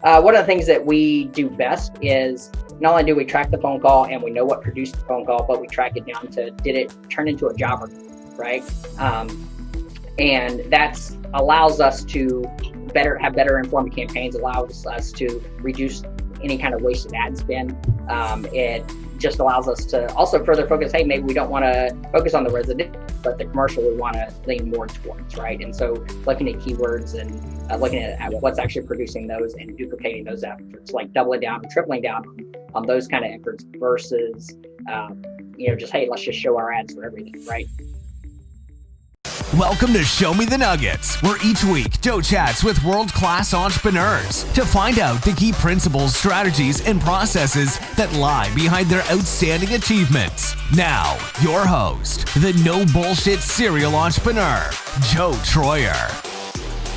One of the things that we do best is not only do we track the phone call and we know what produced the phone call, but we track it down to, did it turn into a job or not, right? And that allows us to have better informed campaigns, allows us to reduce any kind of wasted ad spend. It just allows us to also further focus, hey, maybe we don't want to focus on the residential, but the commercial we want to lean more towards, right? And so looking at keywords and looking at what's actually producing those and duplicating those efforts, like doubling down and tripling down on those kind of efforts versus, just, hey, let's just show our ads for everything, right? Welcome to Show Me the Nuggets, where each week Joe chats with world-class entrepreneurs to find out the key principles, strategies, and processes that lie behind their outstanding achievements. Now, your host, the no bullshit serial entrepreneur, Joe Troyer.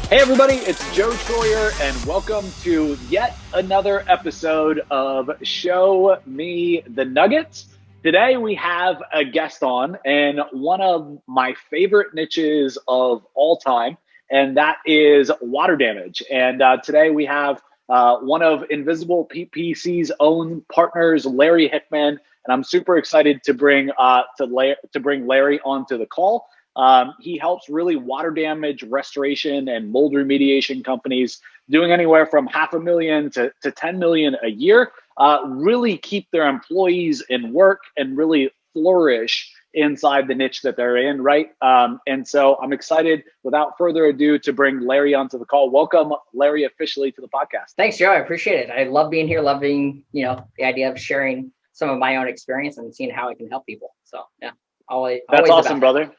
Hey everybody, it's Joe Troyer, and welcome to yet another episode of Show Me the Nuggets. Today we have a guest on, and one of my favorite niches of all time, and that is water damage. And today we have one of Invisible PPC's own partners, Larry Hickman, and I'm super excited to bring Larry onto the call. He helps really water damage restoration and mold remediation companies doing anywhere from $500,000 to $10 million a year. Really keep their employees in work and really flourish inside the niche that they're in, right? And so I'm excited, without further ado, to bring Larry onto the call. Welcome, Larry, officially to the podcast. Thanks, Joe. I appreciate it. I love being here, loving, the idea of sharing some of my own experience and seeing how I can help people. So yeah, always awesome, brother.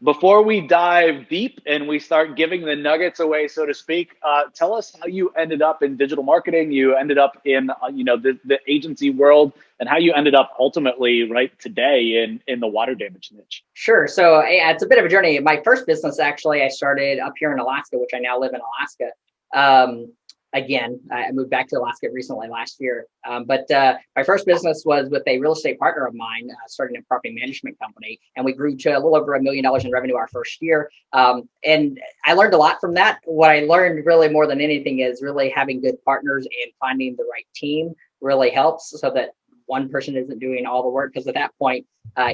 Before we dive deep and we start giving the nuggets away, so to speak, tell us how you ended up in digital marketing. You ended up in, the agency world, and how you ended up ultimately right today in the water damage niche. Sure. So it's a bit of a journey. My first business, actually, I started up here in Alaska, which I now live in Alaska. Again, I moved back to Alaska recently last year. But my first business was with a real estate partner of mine, starting a property management company. And we grew to a little over $1 million in revenue our first year. And I learned a lot from that. What I learned really more than anything is really having good partners and finding the right team really helps, so that one person isn't doing all the work. Because at that point,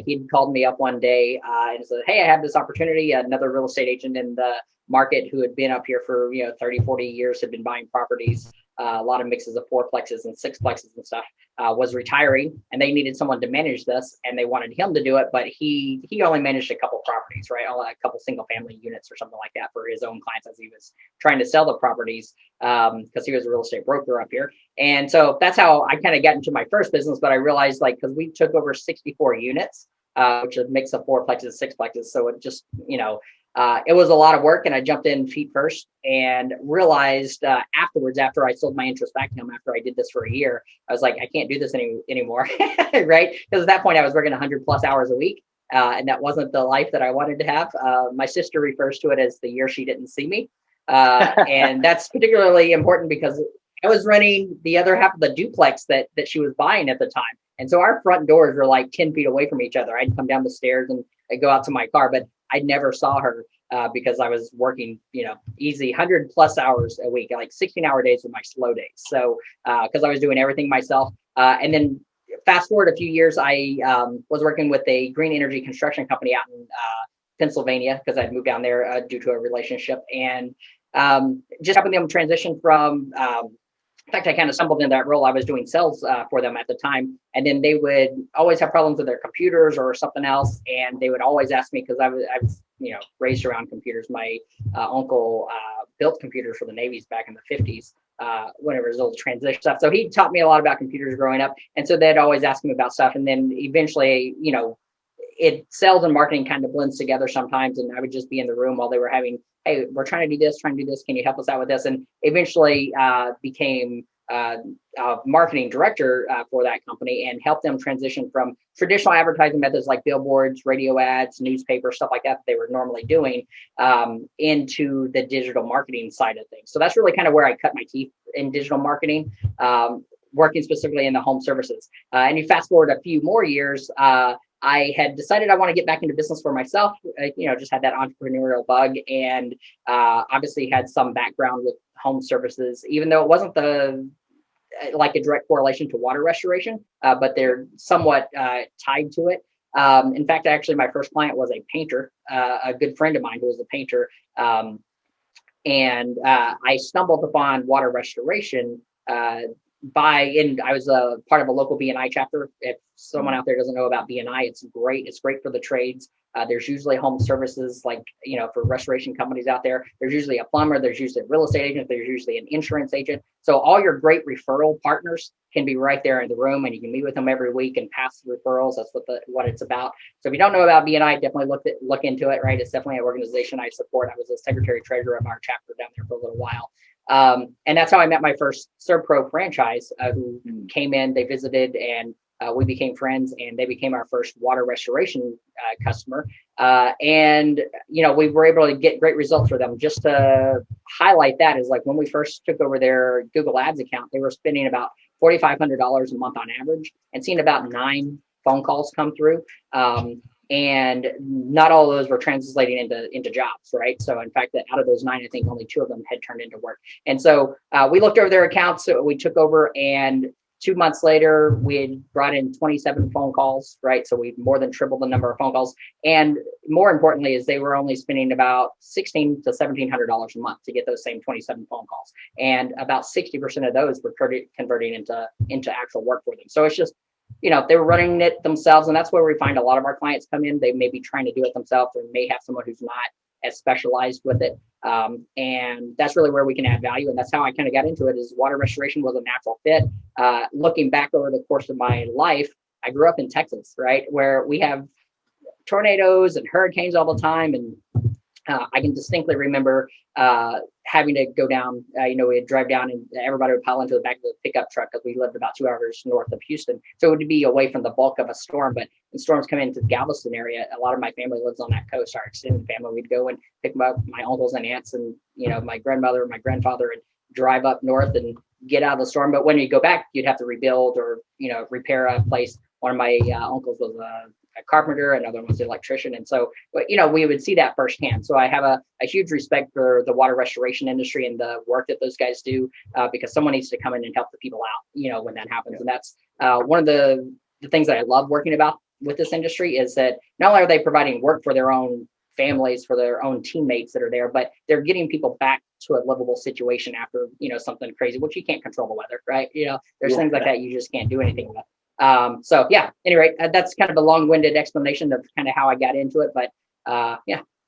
he'd called me up one day and said, hey, I have this opportunity. Another real estate agent in the market who had been up here for 30, 40 years, had been buying properties, a lot of mixes of fourplexes and sixplexes and stuff, was retiring, and they needed someone to manage this, and they wanted him to do it, but he only managed a couple properties, right? A couple single family units or something like that for his own clients as he was trying to sell the properties, because he was a real estate broker up here. And so that's how I kind of got into my first business. But I realized, because we took over 64 units, which is a mix of fourplexes, sixplexes. So it just, it was a lot of work, and I jumped in feet first and realized afterwards, after I sold my interest back to him, after I did this for a year, I was like, I can't do this anymore, right? Because at that point I was working 100 plus hours a week, and that wasn't the life that I wanted to have. My sister refers to it as the year she didn't see me. And that's particularly important because I was running the other half of the duplex that she was buying at the time. And so our front doors were like 10 feet away from each other. I'd come down the stairs and I'd go out to my car, but I never saw her because I was working, easy 100 plus hours a week, like 16-hour days with my slow days. So because I was doing everything myself. And then fast forward a few years, I was working with a green energy construction company out in Pennsylvania, because I'd moved down there due to a relationship, and just helping them transition from in fact, I kind of stumbled into that role. I was doing sales for them at the time. And then they would always have problems with their computers or something else. And they would always ask me, because I was raised around computers. My uncle built computers for the Navies back in the 50s, whenever it was old transition stuff. So he taught me a lot about computers growing up. And so they'd always ask me about stuff. And then eventually, sales and marketing kind of blends together sometimes. And I would just be in the room while they were having, hey, we're trying to do this. Can you help us out with this? And eventually became a marketing director for that company, and helped them transition from traditional advertising methods like billboards, radio ads, newspaper, stuff like that they were normally doing, into the digital marketing side of things. So that's really kind of where I cut my teeth in digital marketing, working specifically in the home services. And you fast forward a few more years, I had decided I want to get back into business for myself. Just had that entrepreneurial bug, and obviously had some background with home services, even though it wasn't like a direct correlation to water restoration, but they're somewhat tied to it. In fact, actually, my first client was a painter, a good friend of mine who was a painter. And I stumbled upon water restoration I was a part of a local BNI chapter. If someone out there doesn't know about BNI, it's great. It's great for the trades. There's usually home services, like, for restoration companies out there. There's usually a plumber, there's usually a real estate agent, there's usually an insurance agent. So all your great referral partners can be right there in the room, and you can meet with them every week and pass the referrals. That's what it's about. So if you don't know about BNI, definitely look into it, right? It's definitely an organization I support. I was a secretary treasurer of our chapter down there for a little while. And that's how I met my first ServPro franchise, who came in, they visited, and we became friends, and they became our first water restoration customer. And we were able to get great results for them. Just to highlight that is, like, when we first took over their Google Ads account, they were spending about $4,500 a month on average and seeing about 9 phone calls come through. And not all of those were translating into jobs, right? So in fact, out of those 9, I think only 2 of them had turned into work. And so we looked over their accounts, so we took over, and 2 months later, we had brought in 27 phone calls, right? So we more than tripled the number of phone calls. And more importantly, is they were only spending about $1,600 to $1,700 a month to get those same 27 phone calls. And about 60% of those were converting into actual work for them. So it's just, they were running it themselves. And that's where we find a lot of our clients come in. They may be trying to do it themselves, or may have someone who's not as specialized with it. And that's really where we can add value. And that's how I kind of got into it, is water restoration was a natural fit. Looking back over the course of my life, I grew up in Texas, right, where we have tornadoes and hurricanes all the time. And I can distinctly remember having to go down, we'd drive down, and everybody would pile into the back of the pickup truck, because we lived about 2 hours north of Houston. So it would be away from the bulk of a storm. But when storms come into the Galveston area, a lot of my family lives on that coast. Our extended family, we'd go and pick up my uncles and aunts and, my grandmother and my grandfather, and drive up north and get out of the storm. But when you go back, you'd have to rebuild or, repair a place. One of my uncles was a carpenter, another one was an electrician. And so, we would see that firsthand. So I have a huge respect for the water restoration industry and the work that those guys do, because someone needs to come in and help the people out, when that happens. And that's one of the things that I love working about with this industry, is that not only are they providing work for their own families, for their own teammates that are there, but they're getting people back to a livable situation after, something crazy, which you can't control the weather, right? There's things like that you just can't do anything with. So yeah, anyway, that's kind of a long-winded explanation of kind of how I got into it, but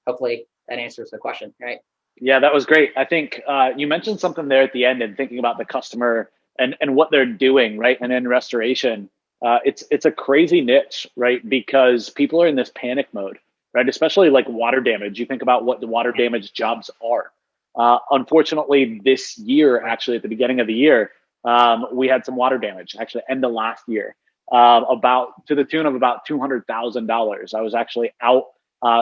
hopefully that answers the question, right? Yeah, that was great. I think you mentioned something there at the end, and thinking about the customer and what they're doing, right? And in restoration, it's a crazy niche, right? Because people are in this panic mode, right? Especially like water damage. You think about what the water damage jobs are. Unfortunately, this year, actually at the beginning of the year, we had some water damage, actually end of last year, about to the tune of about $200,000. I was actually out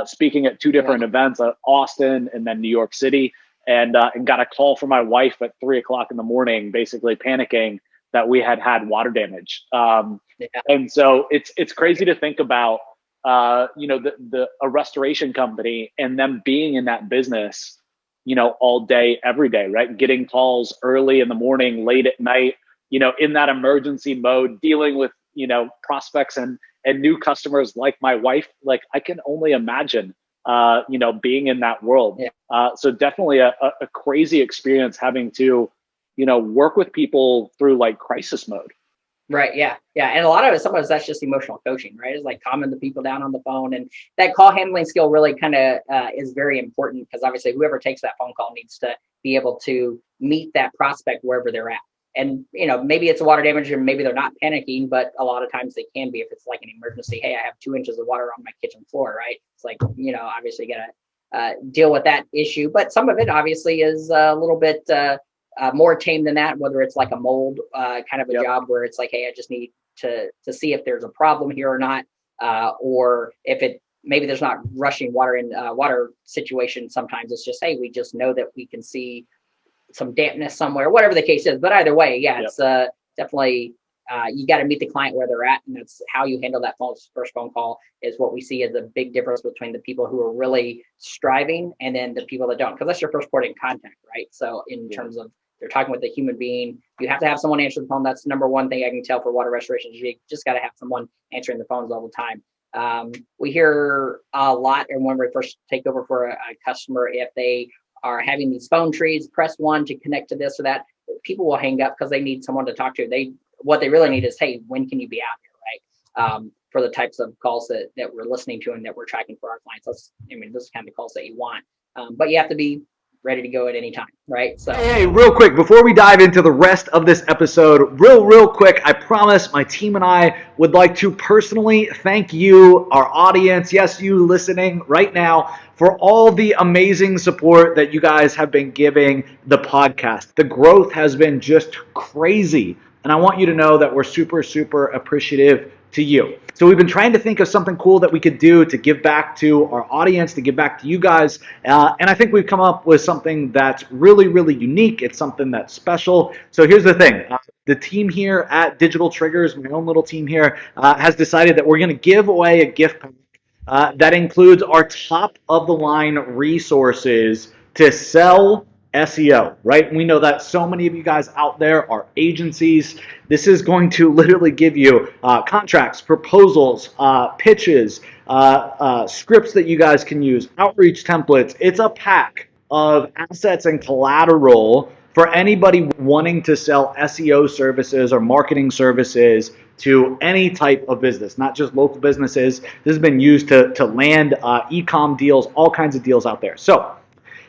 speaking at 2 different events, Austin and then New York City, and got a call from my wife at 3 o'clock in the morning, basically panicking that we had water damage. And so it's crazy to think about, a restoration company and them being in that business, all day, every day, right? Getting calls early in the morning, late at night, in that emergency mode, dealing with, prospects and new customers like my wife. Like, I can only imagine, being in that world. So definitely a crazy experience having to, work with people through like crisis mode. Right. Yeah. Yeah. And a lot of it, sometimes that's just emotional coaching, right? It's like calming the people down on the phone, and that call handling skill really kind of is very important, because obviously whoever takes that phone call needs to be able to meet that prospect wherever they're at. And, maybe it's water damage and maybe they're not panicking, but a lot of times they can be if it's like an emergency. Hey, I have 2 inches of water on my kitchen floor, right? It's like, obviously you got to deal with that issue. But some of it obviously is a little bit more tame than that, whether it's like a mold kind of a job where it's like, hey, I just need to see if there's a problem here or not, or if maybe there's not rushing water in water situation. Sometimes it's just, hey, we just know that we can see some dampness somewhere, whatever the case is. But either way, it's definitely you got to meet the client where they're at, and that's how you handle that first phone call is what we see as a big difference between the people who are really striving and then the people that don't, because that's your first point of contact, right? So in terms of you're talking with a human being, you have to have someone answer the phone. That's the number one thing I can tell for water restoration. You just got to have someone answering the phones all the time. We hear a lot, and when we first take over for a customer, if they are having these phone trees, press 1 to connect to this or that, people will hang up because they need someone to talk to. What they really need is, hey, when can you be out here, right? For the types of calls that we're listening to and that we're tracking for our clients. This is kind of calls that you want. But you have to be ready to go at any time, right? So hey, real quick, before we dive into the rest of this episode, real quick, I promise my team and I would like to personally thank you, our audience, yes, you listening right now, for all the amazing support that you guys have been giving the podcast. The growth has been just crazy, and I want you to know that we're super, super appreciative to you. So we've been trying to think of something cool that we could do to give back to our audience, to give back to you guys. And I think we've come up with something that's really, really unique. It's something that's special. So here's the thing. The team here at Digital Triggers, my own little team here, has decided that we're going to give away a gift pack that includes our top of the line resources to sell SEO, right? We know that so many of you guys out there are agencies. This is going to literally give you contracts, proposals, pitches, scripts that you guys can use, outreach templates. It's a pack of assets and collateral for anybody wanting to sell SEO services or marketing services to any type of business, not just local businesses. This has been used to land e-com deals, all kinds of deals out there. So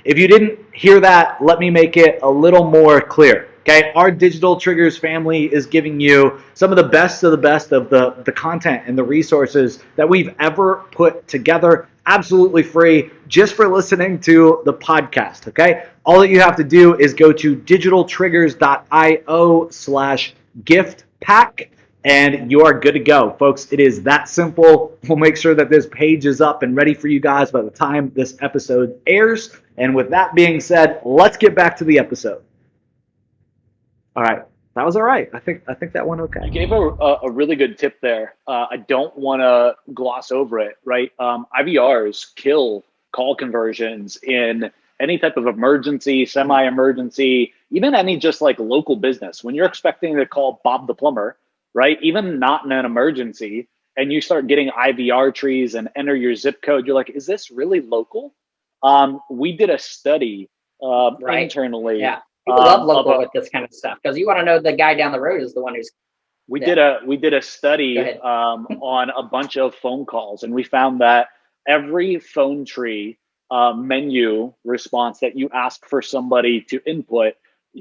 if you didn't hear that, let me make it a little more clear. Okay, our Digital Triggers family is giving you some of the best of the content and the resources that we've ever put together, absolutely free, just for listening to the podcast. Okay, all that you have to do is go to digitaltriggers.io/gift pack. And you are good to go, folks. It is that simple. We'll make sure that this page is up and ready for you guys by the time this episode airs. And with that being said, let's get back to the episode. All right, that was all right. I think that went okay. You gave a really good tip there. I don't want to gloss over it, right? IVRs kill call conversions in any type of emergency, semi-emergency, even any just like local business. When you're expecting to call Bob the plumber, right? Even not in an emergency, and you start getting IVR trees and enter your zip code, you're like, is this really local? We did a study internally. Yeah, people love local with this kind of stuff because you want to know the guy down the road is the one who's. We did a study on a bunch of phone calls, and we found that every phone tree menu response that you ask for somebody to input,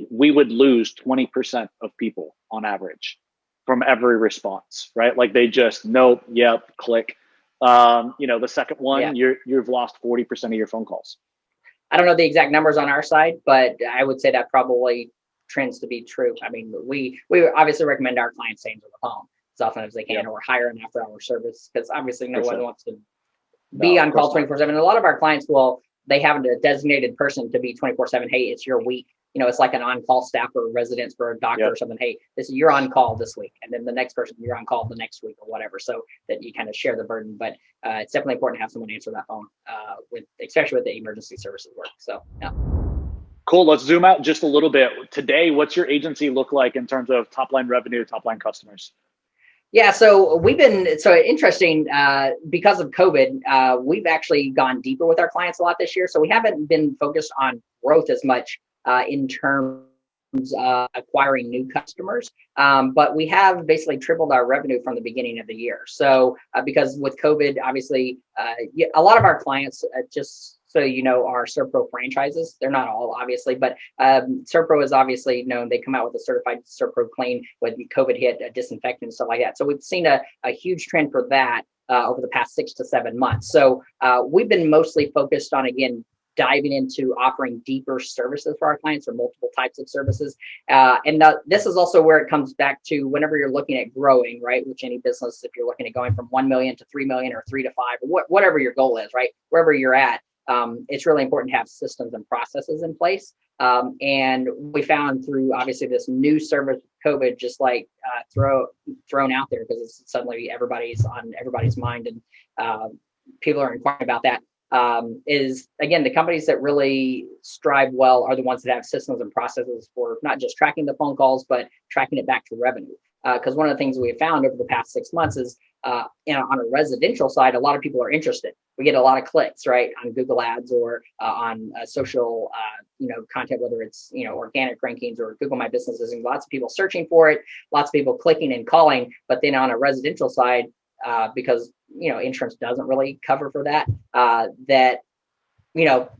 we would lose 20% of people on average from every response, right? Like they just, nope, yep, click. The second one, you've lost 40% of your phone calls. I don't know the exact numbers on our side, but I would say that probably trends to be true. I mean, we obviously recommend our clients stay on the phone as often as they can, or hire an after-hour service, because obviously no one wants to be on call 24/7. A lot of our clients they have a designated person to be 24/7. Hey, it's your week. It's like an on-call staff or residence for a doctor or something. Hey, you're on call this week. And then the next person, you're on call the next week or whatever. So that you kind of share the burden. But it's definitely important to have someone answer that phone, especially with the emergency services work. So, yeah. Cool. Let's zoom out just a little bit. Today, what's your agency look like in terms of top-line revenue, top-line customers? Yeah, so interesting because of COVID, we've actually gone deeper with our clients a lot this year. So we haven't been focused on growth as much in terms of acquiring new customers, but we have basically tripled our revenue from the beginning of the year. So because with COVID, obviously, a lot of our clients just so are Serpro franchises. They're not all, obviously, but Serpro is obviously known. They come out with a certified Serpro clean when COVID hit, disinfectant and stuff like that. So we've seen a huge trend for that over the past 6 to 7 months. So we've been mostly focused on, again, diving into offering deeper services for our clients, or multiple types of services. This is also where it comes back to whenever you're looking at growing, right? Which any business, if you're looking at going from 1 million to 3 million or 3 to 5, or whatever your goal is, right? Wherever you're at, it's really important to have systems and processes in place. And we found through obviously this new service COVID just like thrown out there because it's suddenly everybody's on everybody's mind and people are inquiring about that. Is again, the companies that really strive well are the ones that have systems and processes for not just tracking the phone calls, but tracking it back to revenue. Because one of the things we have found over the past 6 months is on a residential side, a lot of people are interested. We get a lot of clicks, right, on Google Ads or on social, content, whether it's organic rankings or Google My Business. There's lots of people searching for it, lots of people clicking and calling. But then on a residential side, because insurance doesn't really cover for that,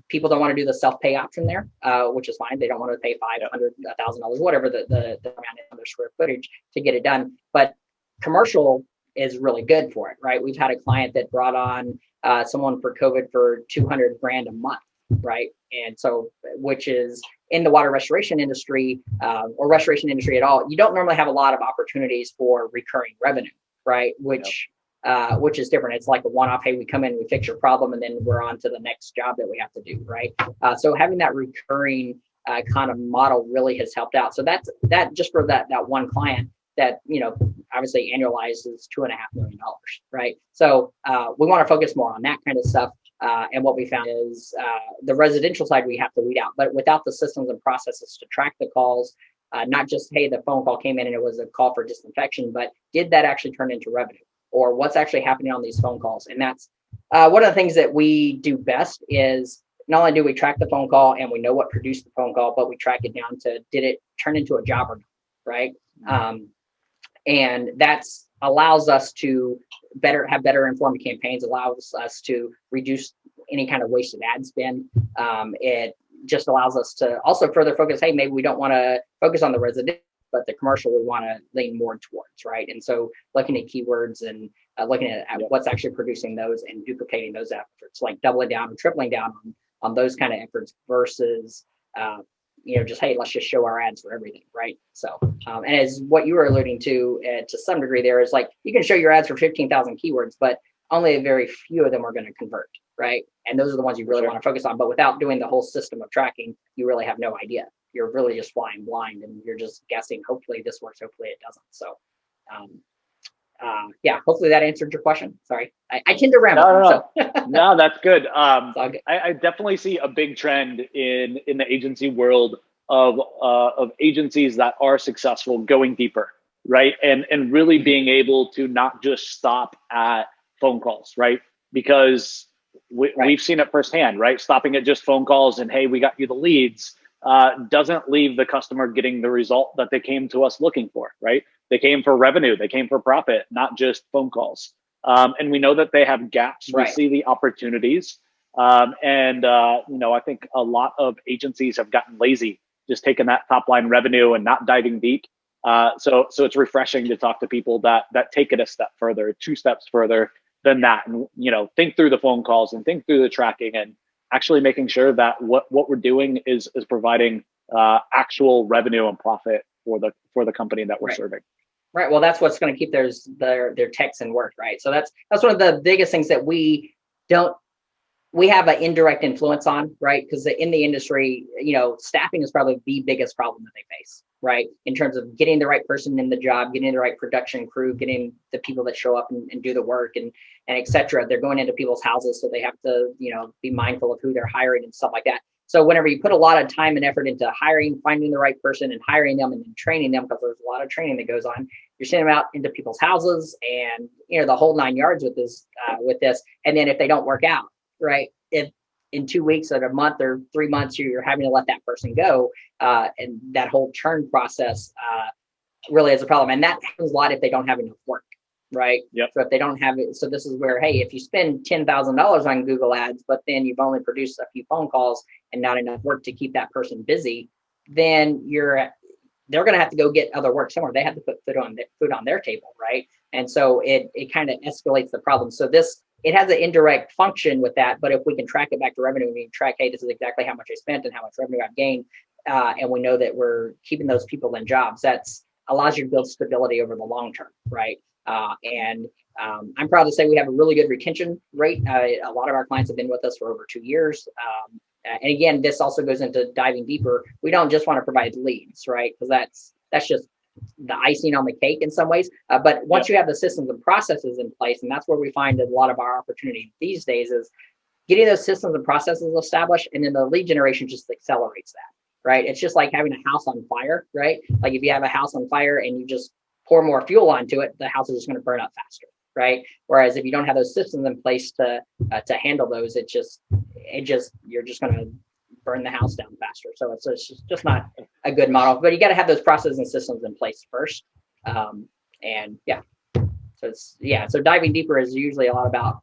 people don't want to do the self-pay option there, which is fine. They don't want to pay $500, $1,000, whatever the amount on their square footage to get it done. But commercial is really good for it, right? We've had a client that brought on someone for COVID for $200,000 a month, right? And so, which is in the water restoration industry or restoration industry at all, you don't normally have a lot of opportunities for recurring revenue, right? Which is different. It's like a one-off, hey, we come in, we fix your problem, and then we're on to the next job that we have to do, right? So having that recurring kind of model really has helped out. So that just for that one client that, obviously annualized is $2.5 million, right? So we want to focus more on that kind of stuff. And what we found is the residential side we have to weed out, but without the systems and processes to track the calls, not just, hey, the phone call came in and it was a call for disinfection, but did that actually turn into revenue? Or what's actually happening on these phone calls? And that's one of the things that we do best is not only do we track the phone call and we know what produced the phone call, but we track it down to, did it turn into a job or not, right? And that's allows us to have better informed campaigns, allows us to reduce any kind of wasted ad spend. It just allows us to also further focus, hey, maybe we don't want to focus on the residential, but the commercial we want to lean more towards, right? And so looking at keywords and looking at what's actually producing those and duplicating those efforts, like doubling down and tripling down on those kind of efforts versus, just, hey, let's just show our ads for everything, right? So, and as what you were alluding to some degree there is like, you can show your ads for 15,000 keywords, but only a very few of them are going to convert, right? And those are the ones you really want to focus on. But without doing the whole system of tracking, you really have no idea. You're really just flying blind and you're just guessing, hopefully this works, hopefully it doesn't. So, hopefully that answered your question. Sorry, I tend to ramble. No. So. No, that's good. good. I definitely see a big trend in the agency world of agencies that are successful going deeper, right? And really being able to not just stop at phone calls, right? Because we've seen it firsthand, right? Stopping at just phone calls and, hey, we got you the leads doesn't leave the customer getting the result that they came to us looking for, right? They came for revenue, they came for profit, not just phone calls. And we know that they have gaps. Right. We see the opportunities. I think a lot of agencies have gotten lazy, just taking that top line revenue and not diving deep. So it's refreshing to talk to people that take it a step further, 2 steps further than that. And, think through the phone calls and think through the tracking and actually making sure that what we're doing is providing actual revenue and profit for the company that we're serving. Right. Well, that's what's going to keep their techs in work, right? So that's one of the biggest things that we have an indirect influence on, right? Because in the industry, staffing is probably the biggest problem that they face, right? In terms of getting the right person in the job, getting the right production crew, getting the people that show up and do the work and et cetera. They're going into people's houses, so they have to, be mindful of who they're hiring and stuff like that. So whenever you put a lot of time and effort into hiring, finding the right person and hiring them and then training them, because there's a lot of training that goes on, you're sending them out into people's houses and, the whole 9 yards with this. And then if they don't work out, right, if in 2 weeks or a month or 3 months, you're having to let that person go, and that whole churn process really is a problem. And that happens a lot if they don't have enough work, right? Yep. So if they don't have it, so this is where, hey, if you spend $10,000 on Google Ads, but then you've only produced a few phone calls and not enough work to keep that person busy, then they're going to have to go get other work somewhere. They have to put food on their table, right? And so it kind of escalates the problem. So it has an indirect function with that, but if we can track it back to revenue, we can track, hey, this is exactly how much I spent and how much revenue I've gained, and we know that we're keeping those people in jobs, that's allows you to build stability over the long term, right? And I'm proud to say we have a really good retention rate. A lot of our clients have been with us for over 2 years. And again, this also goes into diving deeper. We don't just want to provide leads, right? Because that's just the icing on the cake in some ways. But once you have the systems and processes in place, and that's where we find that a lot of our opportunity these days is getting those systems and processes established, and then the lead generation just accelerates that, right? It's just like having a house on fire, right? Like if you have a house on fire and you just pour more fuel onto it, the house is just going to burn up faster, right? Whereas if you don't have those systems in place to handle those, you're just going to burn the house down faster. So it's just not a good model. But you got to have those processes and systems in place first. So diving deeper is usually a lot about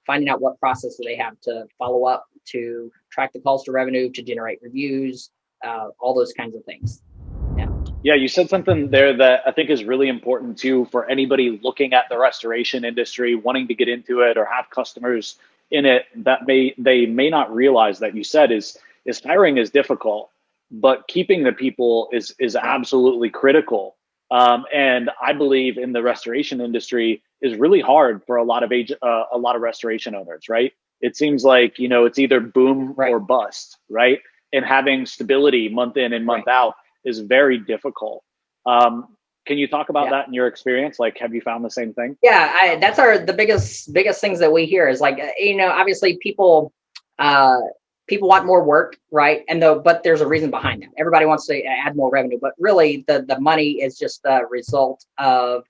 finding out what processes they have to follow up, to track the calls to revenue, to generate reviews, all those kinds of things. Yeah, you said something there that I think is really important too for anybody looking at the restoration industry, wanting to get into it or have customers in it, that they may not realize that you said is hiring is difficult, but keeping the people is absolutely critical. And I believe in the restoration industry is really hard for a lot of restoration owners, right? It seems like, it's either boom or bust, right? And having stability month in and month out is very difficult. Can you talk about that in your experience? Like, have you found the same thing? Yeah, that's the biggest things that we hear is like, obviously people want more work, right? But there's a reason behind that. Everybody wants to add more revenue, but really the money is just the result of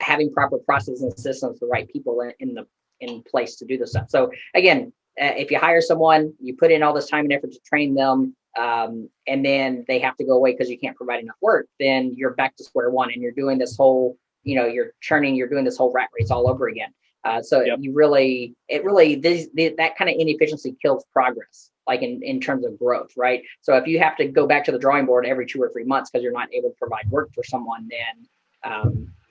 having proper processes and systems, the right people in place to do this stuff. So again, if you hire someone, you put in all this time and effort to train them, and then they have to go away because you can't provide enough work, then you're back to square one, and you're doing this whole, you're doing this whole rat race all over again. That kind of inefficiency kills progress, like in terms of growth, right? So if you have to go back to the drawing board every 2 or 3 months because you're not able to provide work for someone, then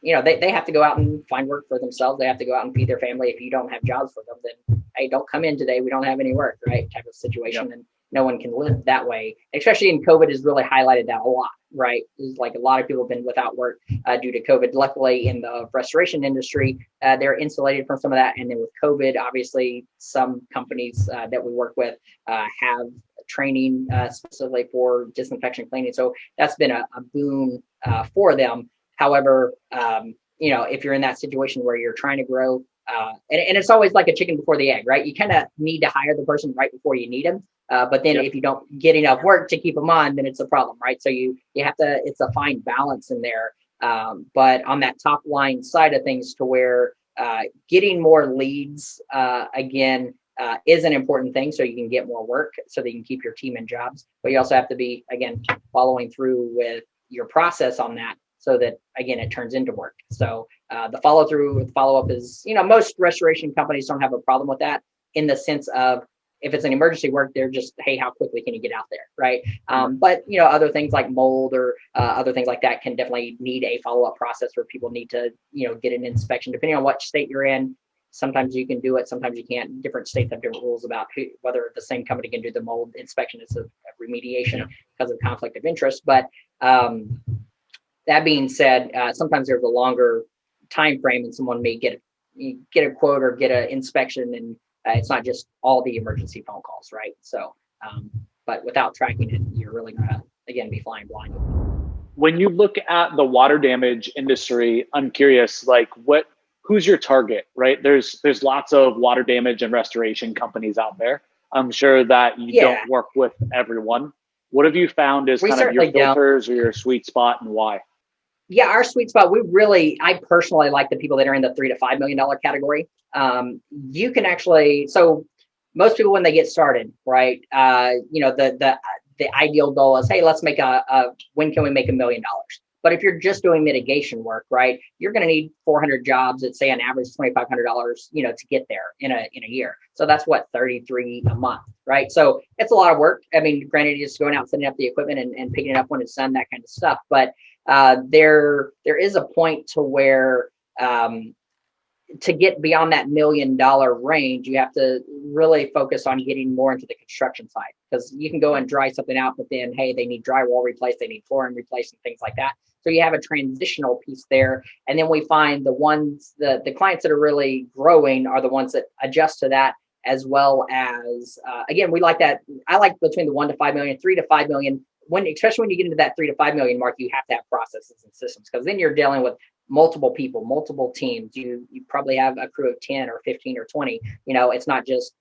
they have to go out and find work for themselves. They have to go out and feed their family. If you don't have jobs for them, then hey, don't come in today. We don't have any work, right? Type of situation. And no one can live that way, especially in COVID has really highlighted that a lot, right? It's like a lot of people have been without work due to COVID. Luckily, in the restoration industry, they're insulated from some of that. And then with COVID, obviously, some companies that we work with have training specifically for disinfection cleaning. So that's been a boon for them. However, if you're in that situation where you're trying to grow, and it's always like a chicken before the egg, right? You kind of need to hire the person right before you need them. But then if you don't get enough work to keep them on, then it's a problem, right? So you have to, it's a fine balance in there. But on that top line side of things, to where getting more leads, is an important thing, so you can get more work, so that you can keep your team in jobs. But you also have to be, again, following through with your process on that, so that, again, it turns into work. So the follow-up is, most restoration companies don't have a problem with that, in the sense of, if it's an emergency work, they're just, hey, how quickly can you get out there, right? But other things like mold or other things like that can definitely need a follow-up process, where people need to, get an inspection, depending on what state you're in. Sometimes you can do it, sometimes you can't. Different states have different rules about whether the same company can do the mold inspection as a remediation because of conflict of interest. But that being said, sometimes there's a longer time frame, and someone may get a quote or get an inspection, and it's not just all the emergency phone calls, right? So, but without tracking it, you're really gonna, again, be flying blind. When you look at the water damage industry, I'm curious, like, who's your target, right? There's lots of water damage and restoration companies out there. I'm sure that you don't work with everyone. What have you found is kind of your filters or your sweet spot, and why? Yeah, our sweet spot, I personally like the people that are in the $3 to $5 million category. You can actually, so most people, when they get started, right, the ideal goal is, hey, let's make when can we make $1 million? But if you're just doing mitigation work, right, you're going to need 400 jobs at, say, an average $2,500, to get there in a year. So that's what, 33 a month, right? So it's a lot of work. I mean, granted, you're just going out, setting up the equipment and picking it up when it's done, that kind of stuff. But there is a point to where to get beyond that $1 million range, you have to really focus on getting more into the construction side, because you can go and dry something out, but then, hey, they need drywall replaced, they need flooring replaced, and things like that. So you have a transitional piece there. And then we find the clients that are really growing are the ones that adjust to that, as well as, again, we like that. I like between the 1 to 5 million, 3 to 5 million. Especially when you get into that 3 to 5 million mark, you have to have processes and systems, because then you're dealing with multiple people, multiple teams. You probably have a crew of 10 or 15 or 20. It's not just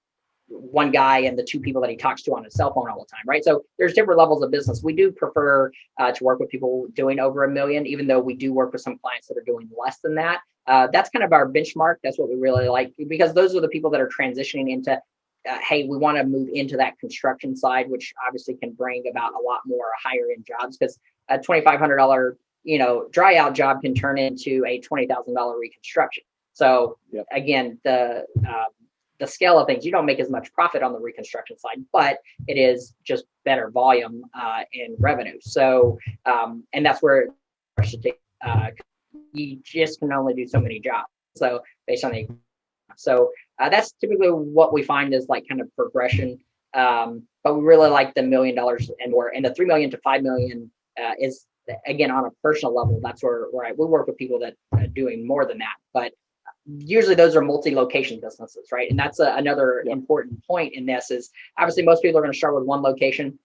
one guy and the 2 people that he talks to on his cell phone all the time, right? So there's different levels of business. We do prefer to work with people doing over 1 million, even though we do work with some clients that are doing less than that. That's kind of our benchmark. That's what we really like, because those are the people that are transitioning into hey, we want to move into that construction side, which obviously can bring about a lot more higher end jobs, because a $2,500, dry out job can turn into a $20,000 reconstruction. So again, the scale of things, you don't make as much profit on the reconstruction side, but it is just better volume in revenue. So, and that's where I should take, you just can only do so many jobs. So based on that's typically what we find is like kind of progression. But we really like the $1 million and more, and the 3 million to 5 million is, again, on a personal level. That's where we work with people that are doing more than that. But usually those are multi-location businesses, right? And that's another important point in this is, obviously most people are going to start with one location.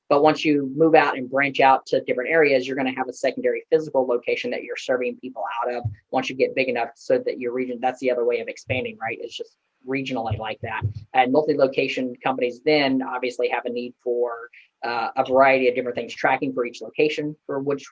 But once you move out and branch out to different areas, you're going to have a secondary physical location that you're serving people out of once you get big enough, so that your region, that's the other way of expanding, right? It's just regionally like that. And multi-location companies then obviously have a need for a variety of different things, tracking for each location, for which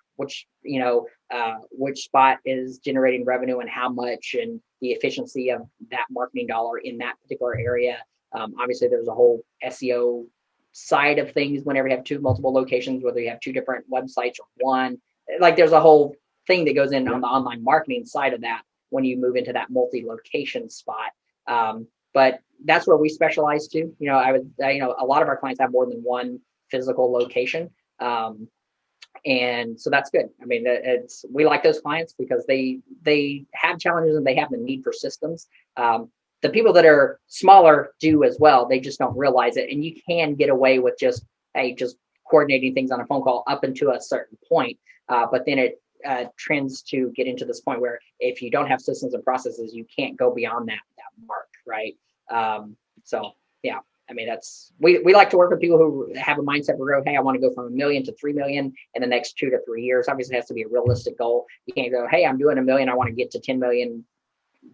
spot is generating revenue and how much, and the efficiency of that marketing dollar in that particular area. Obviously, there's a whole SEO side of things whenever you have multiple locations, whether you have 2 different websites or one. Like, there's a whole thing that goes in on the online marketing side of that when you move into that multi-location spot. But that's where we specialize too. A lot of our clients have more than one physical location. And so that's good. I mean, we like those clients because they have challenges and they have the need for systems. The people that are smaller do as well. They just don't realize it. And you can get away with just coordinating things on a phone call up until a certain point. But then it trends to get into this point where if you don't have systems and processes, you can't go beyond that mark, right? So yeah, I mean, we like to work with people who have a mindset for growth. Hey, I want to go from 1 million to 3 million in the next 2 to 3 years. Obviously, it has to be a realistic goal. You can't go, hey, I'm doing 1 million, I want to get to 10 million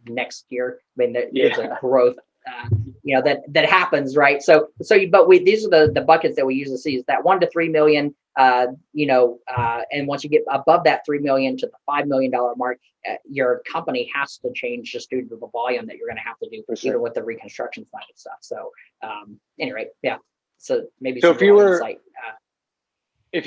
next year. I mean, there's a growth, that happens, right? These are the buckets that we usually see, is that 1 to 3 million, and once you get above that 3 million to the $5 million mark, your company has to change just due to the volume that you're going to have to do, even with the reconstruction side of stuff. So, anyway, yeah. So maybe if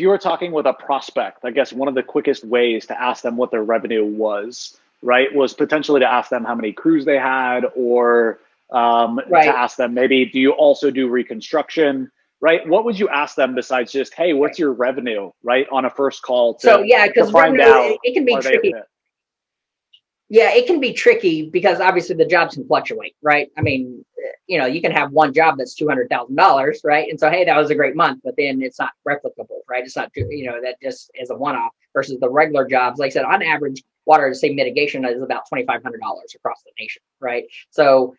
you were talking with a prospect, I guess one of the quickest ways to ask them what their revenue was, right, was potentially to ask them how many crews they had, or to ask them, maybe, do you also do reconstruction, right? What would you ask them besides just, hey, what's your revenue, right, on a first call because revenue, it can be tricky. Yeah, it can be tricky because obviously the jobs can fluctuate, right? I mean, you can have one job that's $200,000, right? And so, hey, that was a great month, but then it's not replicable, right? It's not, that just is a one-off, versus the regular jobs. Like I said, on average, water, say mitigation is about $2,500 across the nation, right? So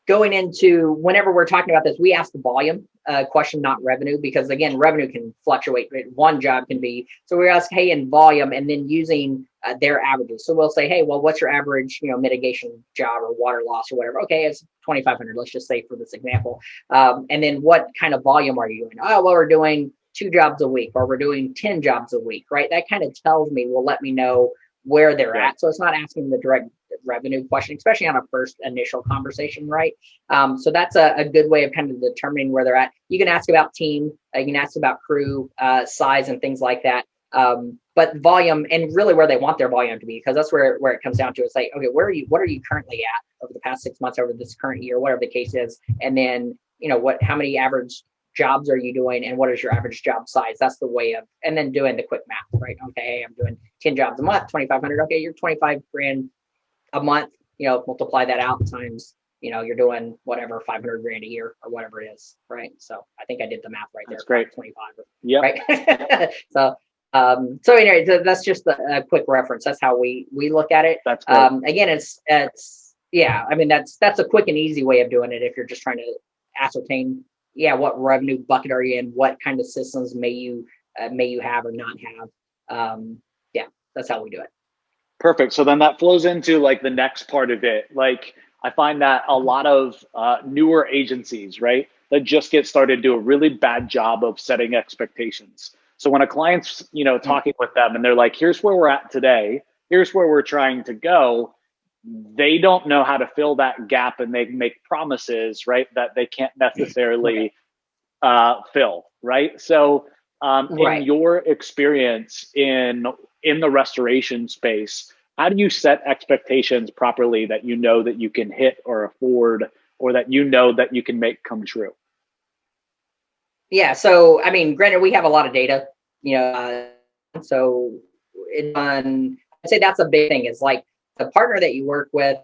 going into, whenever we're talking about this, we ask the volume question, not revenue, because again, revenue can fluctuate. One job can be, so we ask, hey, in volume, and then using their averages. So we'll say, hey, well, what's your average, mitigation job or water loss or whatever? Okay, it's 2,500. Let's just say for this example. And then what kind of volume are you doing? Oh, well, we're doing 2 jobs a week, or we're doing 10 jobs a week, right? That kind of tells me, will let me know where they're at. So it's not asking the direct revenue question, especially on a first initial conversation, right? So that's a good way of kind of determining where they're at. You can ask about team, you can ask about crew size and things like that. But volume, and really where they want their volume to be, because that's where it comes down to. It's like, okay, what are you currently at over the past 6 months, over this current year, whatever the case is, and then how many average jobs are you doing, and what is your average job size? That's the way of, and then doing the quick math, right? Okay, hey, I'm doing 10 jobs a month, 2,500. Okay, you're 25 grand a month. Multiply that out times, you're doing whatever, 500 grand a year or whatever it is, right? So I think I did the math right there. That's great. 25. Yeah. Right. So So anyway, that's just a quick reference. That's how we look at it. That's great. Again, it's yeah. I mean, that's a quick and easy way of doing it if you're just trying to ascertain, what revenue bucket are you in, what kind of systems may you have or not have. Yeah, that's how we do it. Perfect. So then that flows into like the next part of it. Like I find that a lot of newer agencies, right, that just get started do a really bad job of setting expectations. So when a client's, talking with them and they're like, here's where we're at today, here's where we're trying to go, they don't know how to fill that gap, and they make promises, right, that they can't necessarily fill, right? So in your experience in the restoration space, how do you set expectations properly that that you can hit or afford, or that that you can make come true? Yeah. So, I mean, granted, we have a lot of data, so I'd say that's a big thing, is like the partner that you work with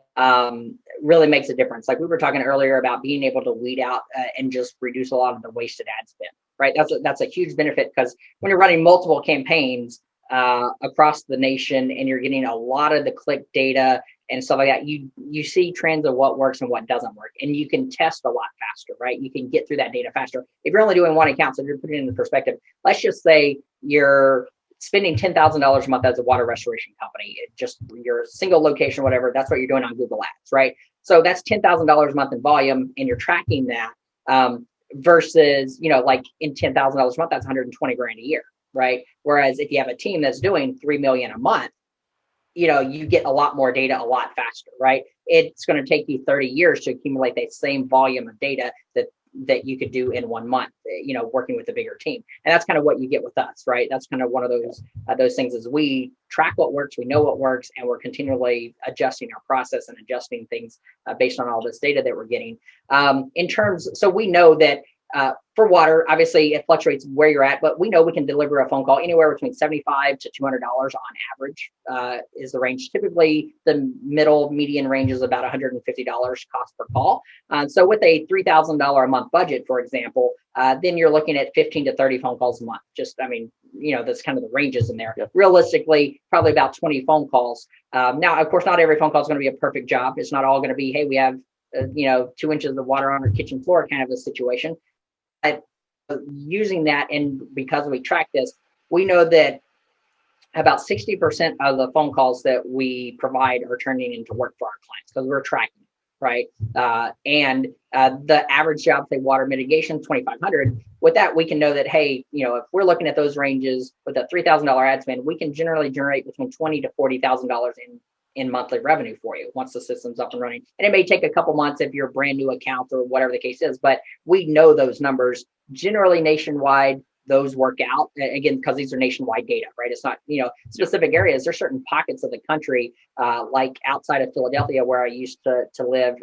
really makes a difference. Like we were talking earlier about being able to weed out and just reduce a lot of the wasted ad spend, right? That's a huge benefit, because when you're running multiple campaigns across the nation and you're getting a lot of the click data and stuff like that, you see trends of what works and what doesn't work, and you can test a lot faster, right? You can get through that data faster. If you're only doing one account, so if you're putting it into perspective, let's just say you're spending $10,000 a month as a water restoration company, just your single location, whatever, that's what you're doing on Google Ads, right? So that's $10,000 a month in volume, and you're tracking that versus, like in $10,000 a month, that's 120 grand a year, right? Whereas if you have a team that's doing 3 million a month, you get a lot more data a lot faster, right? It's going to take you 30 years to accumulate that same volume of data that you could do in 1 month, working with a bigger team. And that's kind of what you get with us, right? That's kind of one of those things, is we track what works, we know what works, and we're continually adjusting our process and adjusting things based on all this data that we're getting. So we know that for water, obviously it fluctuates where you're at, but we know we can deliver a phone call anywhere between $75 to $200 on average is the range. Typically, the median range is about $150 cost per call. So with a $3,000 a month budget, for example, then you're looking at 15 to 30 phone calls a month. That's kind of the ranges in there. Yep. Realistically, probably about 20 phone calls. Now, of course, not every phone call is going to be a perfect job. It's not all going to be, hey, we have 2 inches of water on our kitchen floor kind of a situation. Using that, and because we track this, we know that about 60% of the phone calls that we provide are turning into work for our clients, because we're tracking, right? And the average job, say water mitigation, 2,500. With that, we can know that, hey, if we're looking at those ranges with a $3,000 ad spend, we can generally generate between $20,000 to $40,000 in monthly revenue for you once the system's up and running. And it may take a couple months if you're a brand new account or whatever the case is, but we know those numbers. Generally nationwide, those work out, again, because these are nationwide data, right? It's not, specific areas. There's certain pockets of the country, like outside of Philadelphia, where I used to live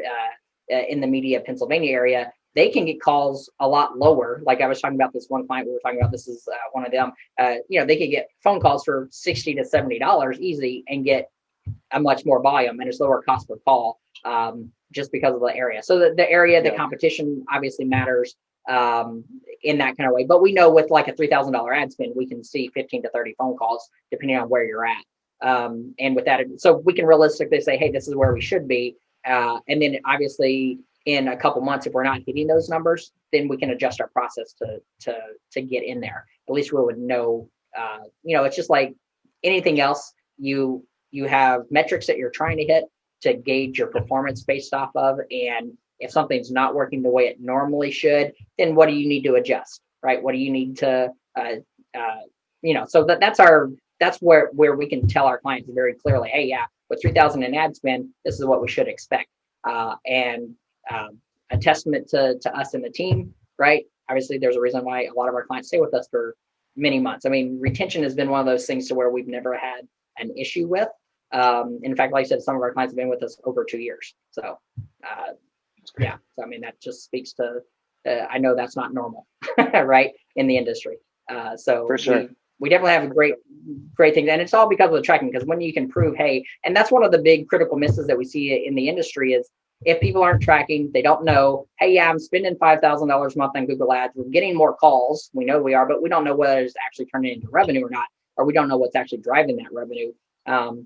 in the Media, Pennsylvania area. They can get calls a lot lower. Like I was talking about this one client we were talking about, this is one of them, they could get phone calls for $60 to $70 easy and get a much more volume, and it's lower cost per call, just because of the area. So the area, the competition obviously matters in that kind of way. But we know with like a $3,000 ad spend, we can see 15 to 30 phone calls depending on where you're at. And with that, so we can realistically say, hey, this is where we should be. And then obviously in a couple months, if we're not hitting those numbers, then we can adjust our process to get in there. At least we would know, it's just like anything else. You have metrics that you're trying to hit to gauge your performance based off of. And if something's not working the way it normally should, then what do you need to adjust, right? What do you need to, so that's where we can tell our clients very clearly, hey, with 3,000 in ad spend, this is what we should expect. And a testament to us and the team, right? Obviously, there's a reason why a lot of our clients stay with us for many months. I mean, retention has been one of those things to where we've never had an issue with. In fact, like I said, some of our clients have been with us over 2 years. So, so I mean, that just speaks to, I know that's not normal, right, in the industry. So for sure. We definitely have a great thing. And it's all because of the tracking, because when you can prove, hey, and that's one of the big critical misses that we see in the industry is if people aren't tracking, they don't know, hey, I'm spending $5,000 a month on Google Ads. We're getting more calls. We know we are, but we don't know whether it's actually turning into revenue or not. or we don't know what's actually driving that revenue.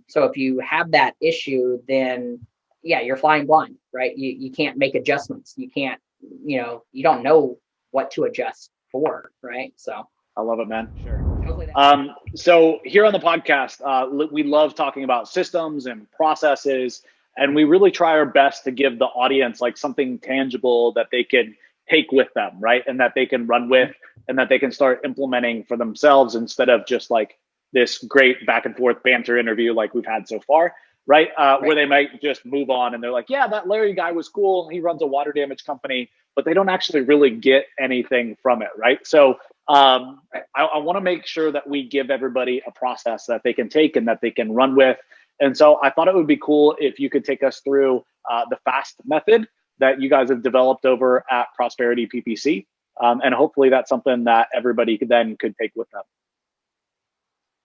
So if you have that issue, then yeah, you're flying blind, right? You can't make adjustments. You can't, you don't know what to adjust for, right? So I love it, man. Sure. hopefully that So here on the podcast, we love talking about systems and processes, and we really try our best to give the audience like something tangible that they can take with them, right? And that they can run with and that they can start implementing for themselves instead of just like this great back and forth banter interview like we've had so far, right? Where they might just move on and they're like, yeah, that Larry guy was cool. He runs a water damage company, but they don't actually really get anything from it, right? So I want to make sure that we give everybody a process that they can take and that they can run with. And so I thought it would be cool if you could take us through the FAST method that you guys have developed over at Prosperity PPC. And hopefully that's something that everybody could take with them.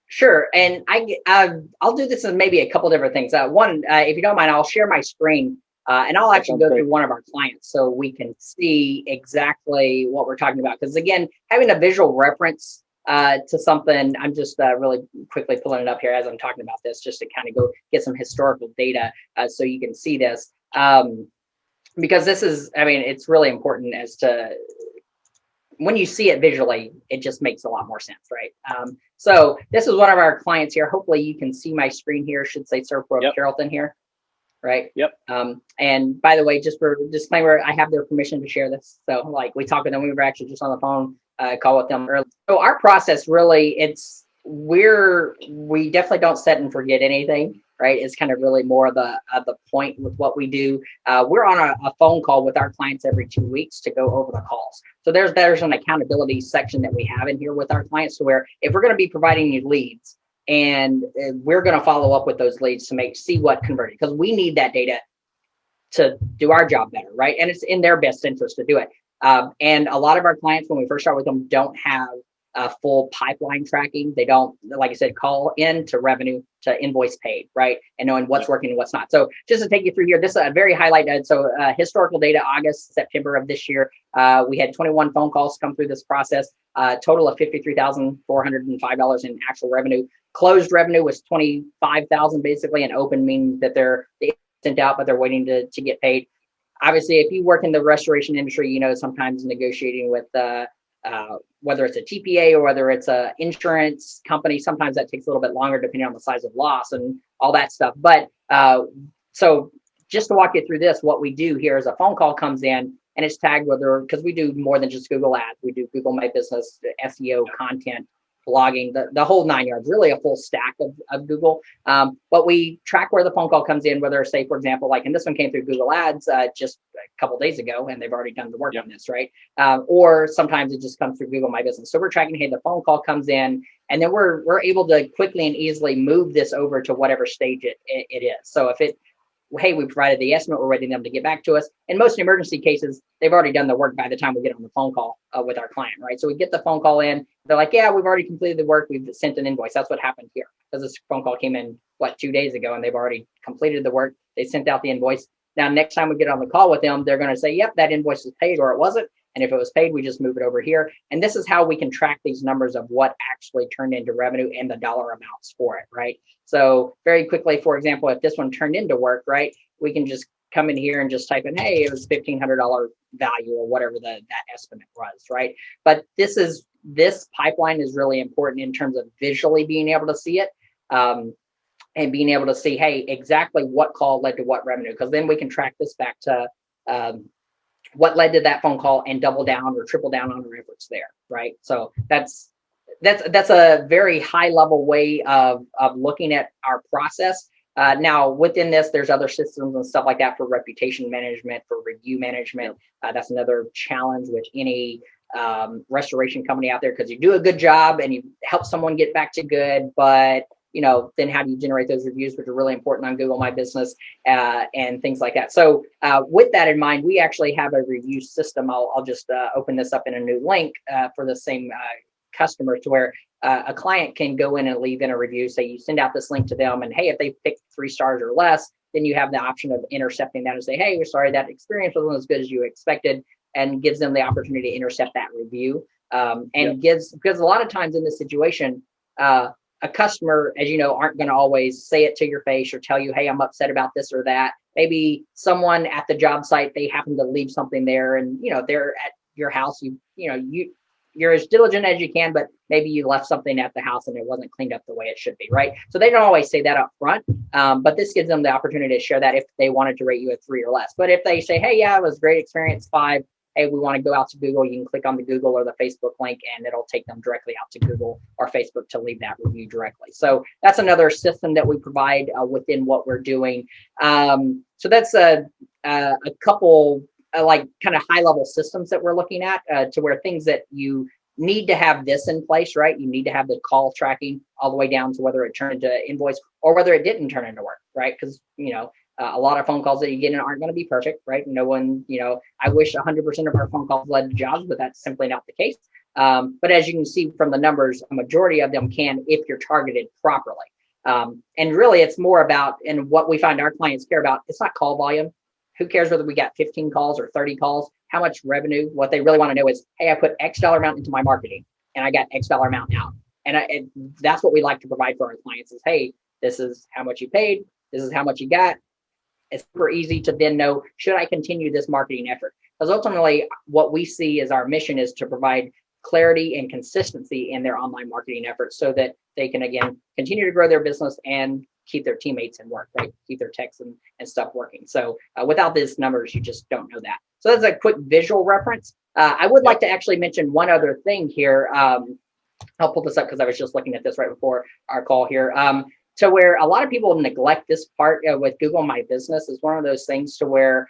Sure. And I'll do this in maybe a couple different things. One, if you don't mind, I'll share my screen and I'll actually go through one of our clients so we can see exactly what we're talking about. Because again, having a visual reference to something, I'm just really quickly pulling it up here as I'm talking about this, just to kind of go get some historical data so you can see this. Because this is, it's really important as to when you see it visually, it just makes a lot more sense, right? So this is one of our clients here. Hopefully you can see my screen here. Should say Surf Road Carrollton here, right? Yep. And by the way, just for disclaimer, I have their permission to share this. So like we talked with them, we were actually just on the phone call with them earlier. So our process really, we definitely don't set and forget anything, right? It's kind of really more the point with what we do. We're on a phone call with our clients every 2 weeks to go over the calls. So there's an accountability section that we have in here with our clients, to where if we're going to be providing you leads, and we're going to follow up with those leads to see what converted, because we need that data to do our job better, right? And it's in their best interest to do it. And a lot of our clients, when we first start with them, don't have full pipeline tracking. They don't, like I said, call in to revenue to invoice paid, right? And knowing what's working and what's not. So just to take you through here, this is a very highlighted. So historical data, August, September of this year, we had 21 phone calls come through this process, total of $53,405 in actual revenue. Closed revenue was $25,000 basically, and open meaning that they sent out, but they're waiting to get paid. Obviously, if you work in the restoration industry, sometimes negotiating with whether it's a TPA or whether it's a insurance company, sometimes that takes a little bit longer depending on the size of loss and all that stuff. But so just to walk you through this, what we do here is a phone call comes in and it's tagged because we do more than just Google ads. We do Google My Business, SEO, content, blogging, the whole 9 yards, really a full stack of Google. But we track where the phone call comes in, whether, say, for example, and this one came through Google Ads just a couple of days ago, and they've already done the work on this, right? Or sometimes it just comes through Google My Business. So we're tracking, hey, the phone call comes in, and then we're able to quickly and easily move this over to whatever stage it is. So if hey, we provided the estimate, we're waiting them to get back to us. In most emergency cases, they've already done the work by the time we get on the phone call with our client, right? So we get the phone call in, they're like, yeah, we've already completed the work, we've sent an invoice. That's what happened here, because this phone call came in, 2 days ago, and they've already completed the work. They sent out the invoice. Now, next time we get on the call with them, they're going to say, yep, that invoice was paid or it wasn't. And if it was paid, we just move it over here. And this is how we can track these numbers of what actually turned into revenue and the dollar amounts for it, right? So very quickly, for example, if this one turned into work, right, we can just come in here and just type in, hey, it was $1,500 value or whatever that estimate was, right? But this pipeline is really important in terms of visually being able to see it and being able to see, hey, exactly what call led to what revenue, because then we can track this back to what led to that phone call and double down or triple down on our efforts there, right? So that's a very high level way of looking at our process. Now, within this, there's other systems and stuff like that for reputation management, for review management. That's another challenge with any restoration company out there, because you do a good job and you help someone get back to good, but then how do you generate those reviews, which are really important on Google My Business and things like that. So with that in mind, we actually have a review system. I'll just open this up in a new link for the same customer, to where a client can go in and leave in a review. Say you send out this link to them, and hey, if they pick 3 stars or less, then you have the option of intercepting that and say, hey, we're sorry, that experience wasn't as good as you expected, and gives them the opportunity to intercept that review. Because a lot of times in this situation, a customer, as you know, aren't going to always say it to your face or tell you, hey, I'm upset about this or that. Maybe someone at the job site, they happen to leave something there, and they're at your house. You're as diligent as you can, but maybe you left something at the house and it wasn't cleaned up the way it should be, right? So they don't always say that up front, but this gives them the opportunity to share that if they wanted to rate you a 3 or less. But if they say, hey, yeah, it was a great experience, 5, hey, we want to go out to Google, you can click on the Google or the Facebook link and it'll take them directly out to Google or Facebook to leave that review directly. So that's another system that we provide within what we're doing. So that's a couple like kind of high level systems that we're looking at to where things that you need to have this in place, right? You need to have the call tracking all the way down to whether it turned into invoice or whether it didn't turn into work, right? Because, a lot of phone calls that you get in aren't going to be perfect, right? No one, I wish 100% of our phone calls led to jobs, but that's simply not the case. But as you can see from the numbers, a majority of them can if you're targeted properly. And really, it's more about, and what we find our clients care about, it's not call volume. Who cares whether we got 15 calls or 30 calls? How much revenue? What they really want to know is, hey, I put X dollar amount into my marketing and I got X dollar amount out. And that's what we like to provide for our clients is, hey, this is how much you paid. This is how much you got. It's super easy to then know, should I continue this marketing effort? Because ultimately what we see as our mission is to provide clarity and consistency in their online marketing efforts so that they can, again, continue to grow their business and keep their teammates in work, right? Keep their techs and stuff working. So without these numbers, you just don't know that. So that's a quick visual reference. I would like to actually mention one other thing here. I'll pull this up because I was just looking at this right before our call here. To where a lot of people neglect this part with Google My Business is one of those things to where,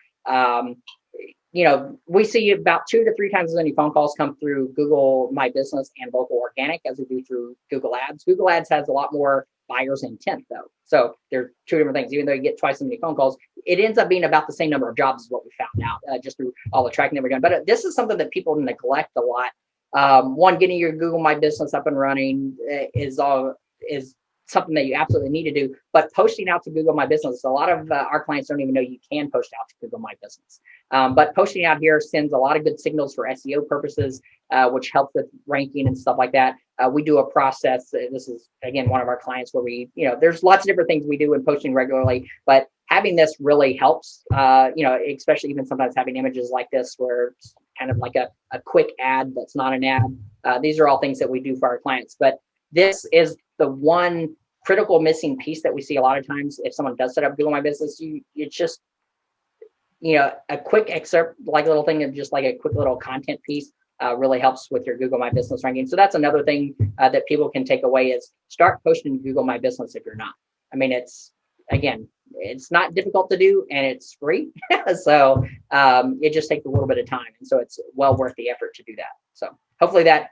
we see about 2 to 3 times as many phone calls come through Google My Business and local organic as we do through Google Ads. Google Ads has a lot more buyer's intent though. So there's 2 different things. Even though you get twice as many phone calls, it ends up being about the same number of jobs as what we found out just through all the tracking that we're doing. But this is something that people neglect a lot. One, getting your Google My Business up and running is something that you absolutely need to do, but posting out to Google My Business, a lot of our clients don't even know you can post out to Google My Business. But posting out here sends a lot of good signals for SEO purposes, which helps with ranking and stuff like that. We do a process. This is, again, one of our clients where we, there's lots of different things we do in posting regularly, but having this really helps, especially even sometimes having images like this where it's kind of like a quick ad that's not an ad. These are all things that we do for our clients, but this is the one critical missing piece that we see a lot of times. If someone does set up Google My Business, it's just, a quick excerpt, like a little thing of just like a quick little content piece really helps with your Google My Business ranking. So that's another thing that people can take away is start posting Google My Business if you're not. I mean, it's not difficult to do and it's free. So it just takes a little bit of time. And so it's well worth the effort to do that. So hopefully that,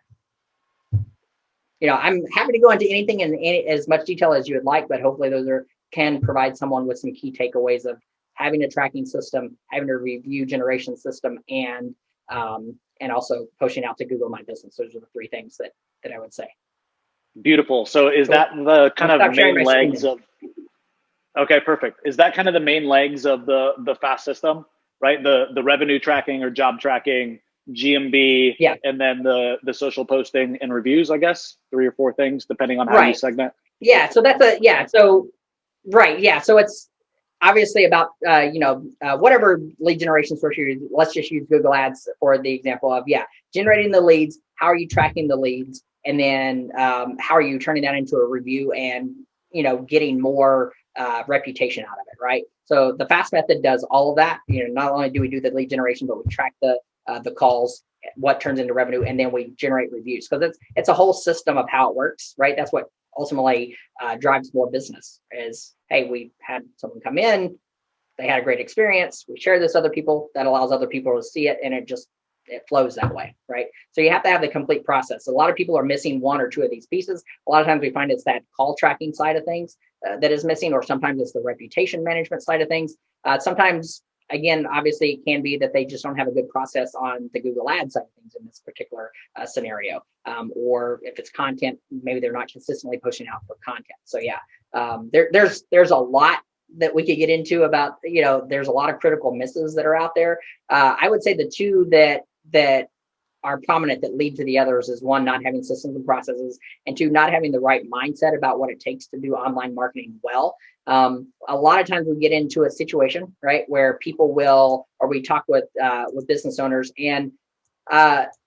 I'm happy to go into anything in as much detail as you would like, but hopefully those can provide someone with some key takeaways of having a tracking system, having a review generation system, and also posting out to Google My Business. Those are the 3 things that I would say. Beautiful. So is that the kind of main legs of? Okay, perfect. Is that kind of the main legs of the F.A.S.T system, right? The revenue tracking or job tracking, GMB, yeah, and then the social posting and reviews, I guess 3 or 4 things, depending on how you segment. Yeah. So that's right. Yeah. So it's obviously about, whatever lead generation source you use. Let's just use Google Ads for the example of, generating the leads. How are you tracking the leads? And then how are you turning that into a review and, getting more reputation out of it, right? So the F.A.S.T method does all of that. Not only do we do the lead generation, but we track the calls, what turns into revenue, and then we generate reviews because it's a whole system of how it works, right? That's what ultimately drives more business is, hey, we had someone come in, they had a great experience, we share this with other people, that allows other people to see it, and it flows that way, right? So you have to have the complete process. A lot of people are missing 1 or 2 of these pieces. A lot of times we find it's that call tracking side of things that is missing, or sometimes it's the reputation management side of things. Sometimes, again, obviously it can be that they just don't have a good process on the Google Ads side of things in this particular scenario. Or if it's content, maybe they're not consistently pushing out for content. So there's a lot that we could get into about, there's a lot of critical misses that are out there. I would say the 2 that are prominent that lead to the others is one, not having systems and processes, and two, not having the right mindset about what it takes to do online marketing well. A lot of times we get into a situation, right, where people will, or we talk with business owners, and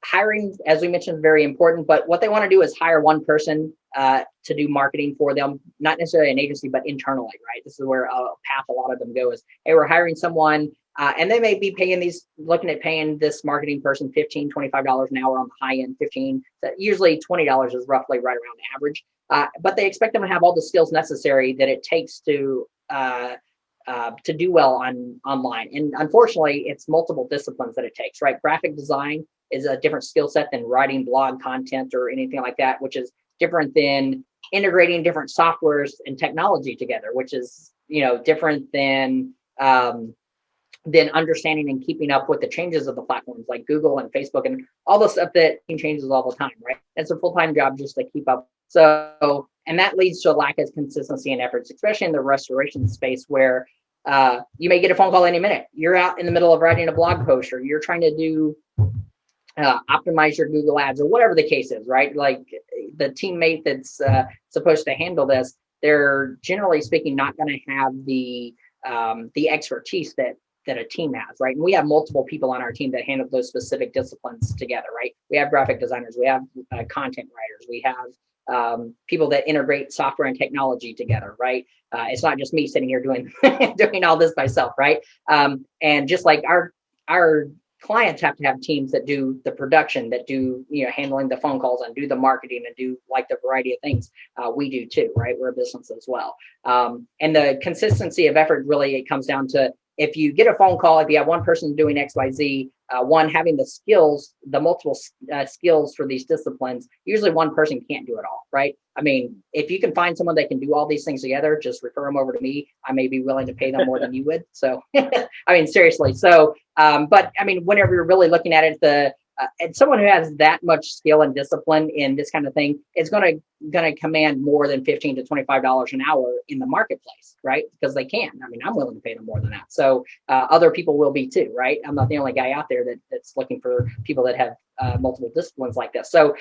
hiring, as we mentioned, is very important, but what they want to do is hire one person to do marketing for them, not necessarily an agency, but internally, right? This is where a path a lot of them go is, hey, we're hiring someone, and they may be looking at paying this marketing person $15, $25 an hour on the high end, 15, so usually $20 is roughly right around the average. But they expect them to have all the skills necessary that it takes to do well online. And unfortunately, it's multiple disciplines that it takes, right? Graphic design is a different skill set than writing blog content or anything like that, which is different than integrating different softwares and technology together, which is, different than understanding and keeping up with the changes of the platforms like Google and Facebook and all the stuff that changes all the time, right? It's a full-time job just to keep up. So, and that leads to a lack of consistency and efforts, especially in the restoration space where you may get a phone call any minute. You're out in the middle of writing a blog post, or you're trying to do optimize your Google ads, or whatever the case is, right? Like the teammate that's supposed to handle this, they're generally speaking not going to have the expertise that a team has, right? And we have multiple people on our team that handle those specific disciplines together, right? We have graphic designers, we have content writers, we have people that integrate software and technology together, right? It's not just me sitting here doing doing all this myself, right? And just like our clients have to have teams that do the production, that do handling the phone calls and do the marketing and do like the variety of things we do too, right? We're a business as well. And the consistency of effort, really, it comes down to, if you get a phone call, if you have one person doing XYZ, one having the skills, the multiple skills for these disciplines, usually one person can't do it all, right? I mean, if you can find someone that can do all these things together, just refer them over to me. I may be willing to pay them more than you would. So, I mean, seriously. So, but I mean, whenever you're really looking at it, and someone who has that much skill and discipline in this kind of thing is going to command more than $15 to $25 an hour in the marketplace, right? Because they can. I mean, I'm willing to pay them more than that. So other people will be too, right? I'm not the only guy out there that's looking for people that have multiple disciplines like this. So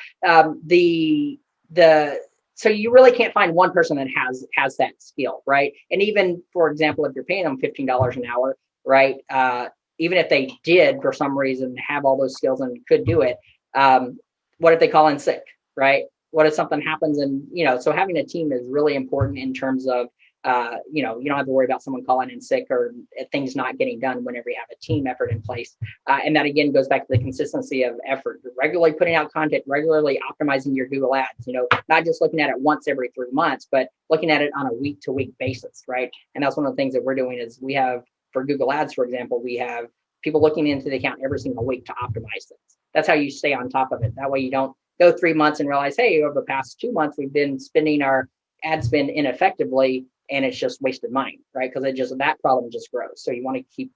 so you really can't find one person that has that skill, right? And even, for example, if you're paying them $15 an hour, right? Even if they did for some reason have all those skills and could do it, what if they call in sick, right? What if something happens? And, so having a team is really important in terms of, you don't have to worry about someone calling in sick or things not getting done whenever you have a team effort in place. And that, again, goes back to the consistency of effort, regularly putting out content, regularly optimizing your Google ads, not just looking at it once every 3 months, but looking at it on a week-to-week basis, right? And that's one of the things that we're doing is we have, for Google Ads, for example, we have people looking into the account every single week to optimize things. That's how you stay on top of it. That way you don't go 3 months and realize, hey, over the past 2 months, we've been spending our ad spend ineffectively and it's just wasted money, right? Because that problem just grows. So you want to keep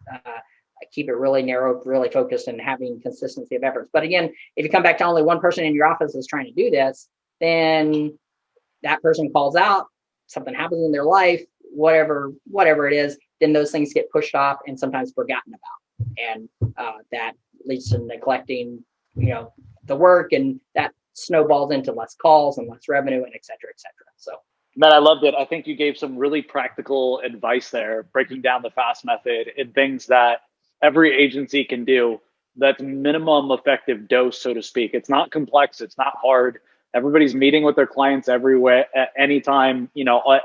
it really narrow, really focused, and having consistency of efforts. But again, if you come back to only one person in your office is trying to do this, then that person calls out, something happens in their life, whatever it is, then those things get pushed off and sometimes forgotten about. And that leads to neglecting, the work, and that snowballs into less calls and less revenue, and et cetera, et cetera. So, Matt, I loved it. I think you gave some really practical advice there, breaking down the FAST method and things that every agency can do. That's minimum effective dose, so to speak. It's not complex. It's not hard. Everybody's meeting with their clients everywhere, at any time,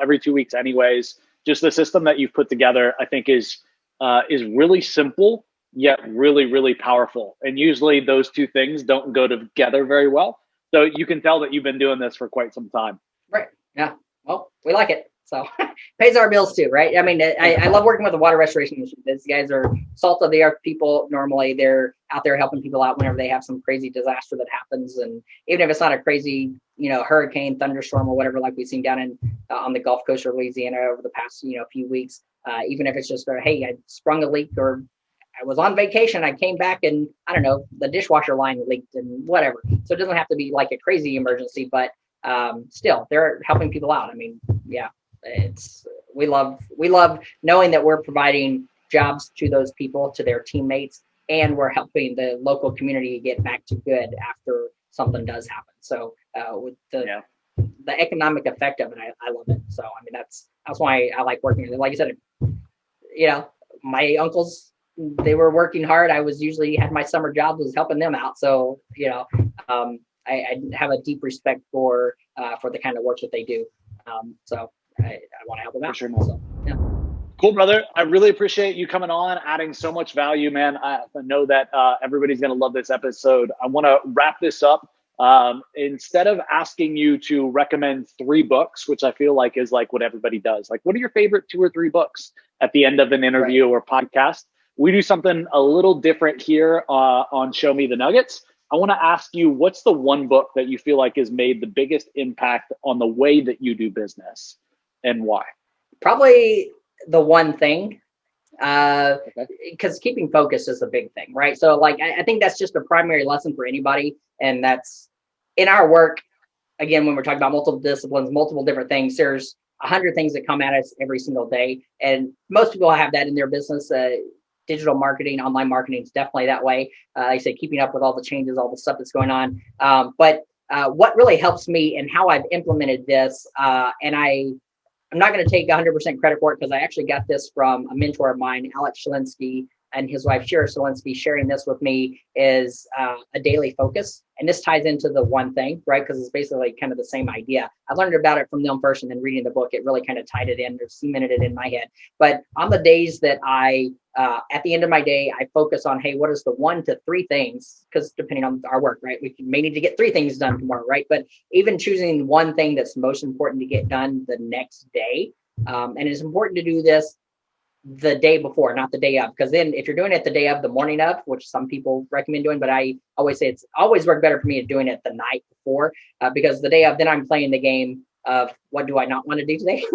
every 2 weeks anyways. Just the system that you've put together, I think is really simple, yet really, really powerful. And usually those two things don't go together very well. So you can tell that you've been doing this for quite some time. Right. Yeah. Well, we like it. So pays our bills too, right? I mean, I love working with the water restoration industry. These guys are salt of the earth people. Normally they're out there helping people out whenever they have some crazy disaster that happens. And even if it's not a crazy, hurricane, thunderstorm, or whatever, like we've seen down in on the Gulf Coast of Louisiana over the past, few weeks, even if it's just, hey, I sprung a leak, or I was on vacation, I came back and I don't know, the dishwasher line leaked and whatever. So it doesn't have to be like a crazy emergency, but still they're helping people out. I mean, yeah. We love knowing that we're providing jobs to those people, to their teammates, and we're helping the local community get back to good after something does happen. So with the economic effect of it, I love it. So I mean, that's why I like working. Like I said, my uncles, they were working hard. I was usually had my summer jobs, was helping them out. So I have a deep respect for the kind of work that they do. So I want to help them out. For sure. So, yeah. Cool, brother. I really appreciate you coming on, adding so much value, man. I know that everybody's going to love this episode. I want to wrap this up. Instead of asking you to recommend 3 books, which I feel like is like what everybody does, like what are your favorite 2 or 3 books at the end of an interview or podcast? We do something a little different here on Show Me the Nuggets. I want to ask you, what's the one book that you feel like has made the biggest impact on the way that you do business, and why? Probably The One Thing, because keeping focus is a big thing, right? So like, I think that's just a primary lesson for anybody. And that's in our work. Again, when we're talking about multiple disciplines, multiple different things, there's 100 things that come at us every single day. And most people have that in their business. Digital marketing, online marketing is definitely that way. Like I say, keeping up with all the changes, all the stuff that's going on. But what really helps me and how I've implemented this, and I'm not going to take 100% credit for it, because I actually got this from a mentor of mine, Alex Shalinsky, and his wife, Shira Shalinsky, sharing this with me, is a daily focus. And this ties into The One Thing, right? Because it's basically kind of the same idea. I learned about it from them first, and then reading the book, it really kind of tied it in or cemented it in my head. But on the days that at the end of my day, I focus on, hey, what is the 1 to 3 things? Because depending on our work, right, we may need to get 3 things done tomorrow, right? But even choosing one thing that's most important to get done the next day. And it's important to do this the day before, not the day of, because then if you're doing it the day of, the morning of, which some people recommend doing, but I always say it's always worked better for me doing it the night before, because the day of, then I'm playing the game of what do I not want to do today,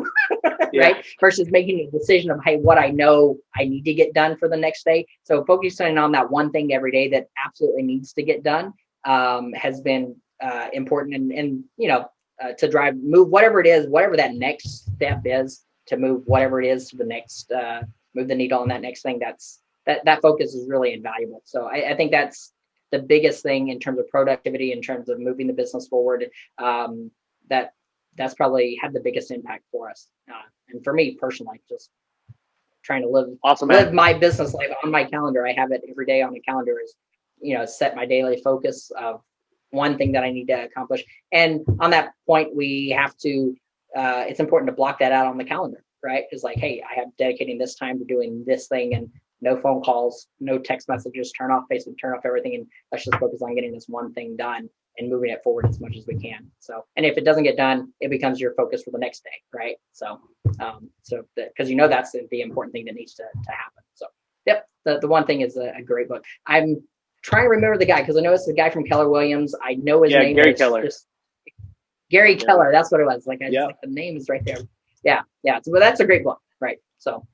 right? Versus making a decision of, hey, what I know I need to get done for the next day. So focusing on that one thing every day that absolutely needs to get done has been important, and to move whatever it is, whatever that next step is, to move whatever it is to the next, move the needle on that next thing. That focus is really invaluable. So I think that's the biggest thing in terms of productivity, in terms of moving the business forward. That's probably had the biggest impact for us. And for me personally, just trying to live my business life on my calendar. I have it every day on the calendar, is, set my daily focus of one thing that I need to accomplish. And on that point, we have to, it's important to block that out on the calendar, right? It's like, hey, I have dedicating this time to doing this thing, and no phone calls, no text messages, turn off Facebook, turn off everything. And let's just focus on getting this one thing done and moving it forward as much as we can. So, and if it doesn't get done, it becomes your focus for the next day, right? So, because that's the important thing that needs to happen. So, yep, the One Thing is a great book. I'm trying to remember the guy, because I know it's the guy from Keller Williams. I know his name. Gary Keller. Gary Keller, that's what it was. Like, the name is right there. Yeah. So, but that's a great book, right? So,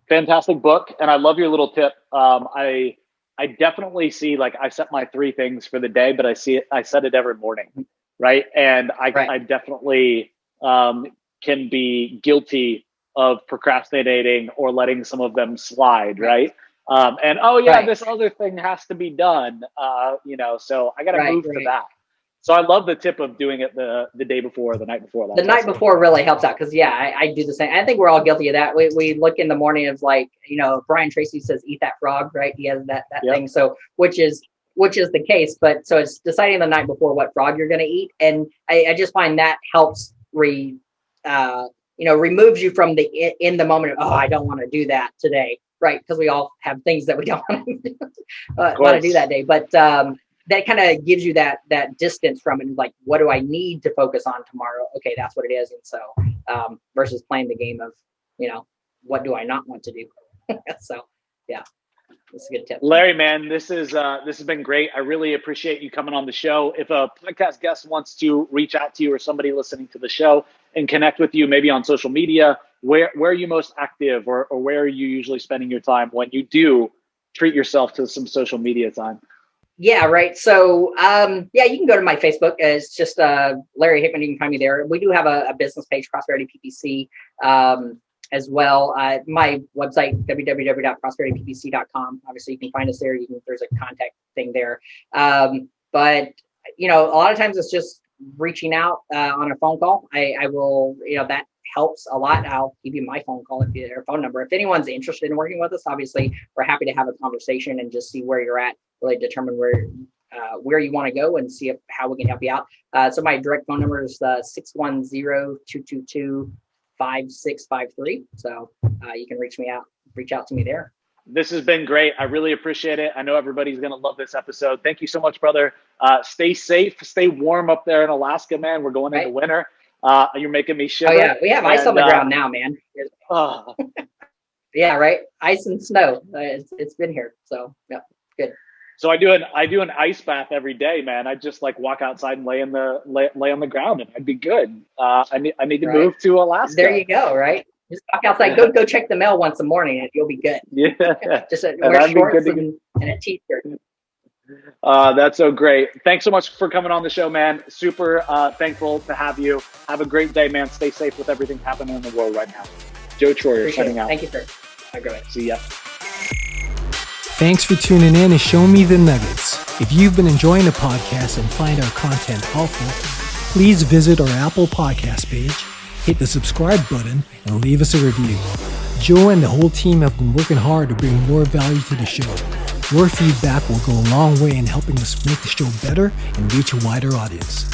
fantastic book, and I love your little tip. I definitely see, like, I set my 3 things for the day, but I set it every morning, right? And I definitely can be guilty of procrastinating or letting some of them slide, right? This other thing has to be done, so I got to move to that. So I love the tip of doing it the day before, the night before. The night before really helps out, because I do the same. I think we're all guilty of that. We look in the morning of, like, Brian Tracy says, eat that frog, right? He has that thing. So which is the case, but so it's deciding the night before what frog you're going to eat. And I just find that helps removes you from in the moment of, oh, I don't want to do that today. Right. Because we all have things that we don't want to do that day. But that kind of gives you that distance from it, and like, what do I need to focus on tomorrow? Okay, that's what it is. And so versus playing the game of, what do I not want to do? So yeah, that's a good tip. Larry, man, this has been great. I really appreciate you coming on the show. If a podcast guest wants to reach out to you, or somebody listening to the show, and connect with you, maybe on social media, where are you most active, or where are you usually spending your time when you do treat yourself to some social media time? Yeah, right. So, you can go to my Facebook. It's just Larry Hickman. You can find me there. We do have a business page, Prosperity PPC. as well. My website, www.prosperityppc.com. Obviously, you can find us there. There's a contact thing there. But a lot of times it's just reaching out on a phone call. I will, that helps a lot. I'll give you my phone phone number. If anyone's interested in working with us, obviously we're happy to have a conversation and just see where you're at, really determine where you want to go and see how we can help you out. So my direct phone number is 610-222-5653. So you can reach out to me there. This has been great. I really appreciate it. I know everybody's going to love this episode. Thank you so much, brother. Stay safe, stay warm up there in Alaska, man. We're going into winter. You're making me shiver. Oh yeah, we have ice on the ground now, man. Yeah, right. Ice and snow. It's been here, so yeah, good. So I do an ice bath every day, man. I just walk outside and lay on the ground, and I'd be good. I need to move to Alaska. There you go. Right. Just walk outside. Go check the mail once in the morning, and you'll be good. Yeah. Just wear shorts and a t-shirt. That's so great. Thanks so much for coming on the show, man. Super thankful to have you. Have a great day, man. Stay safe with everything happening in the world right now. Joe Troyer signing out. Thank you, sir. Have a great day. See ya. Thanks for tuning in and Show Me the Nuggets. If you've been enjoying the podcast and find our content helpful, please visit our Apple Podcast page, hit the subscribe button, and leave us a review. Joe and the whole team have been working hard to bring more value to the show. Your feedback will go a long way in helping us make the show better and reach a wider audience.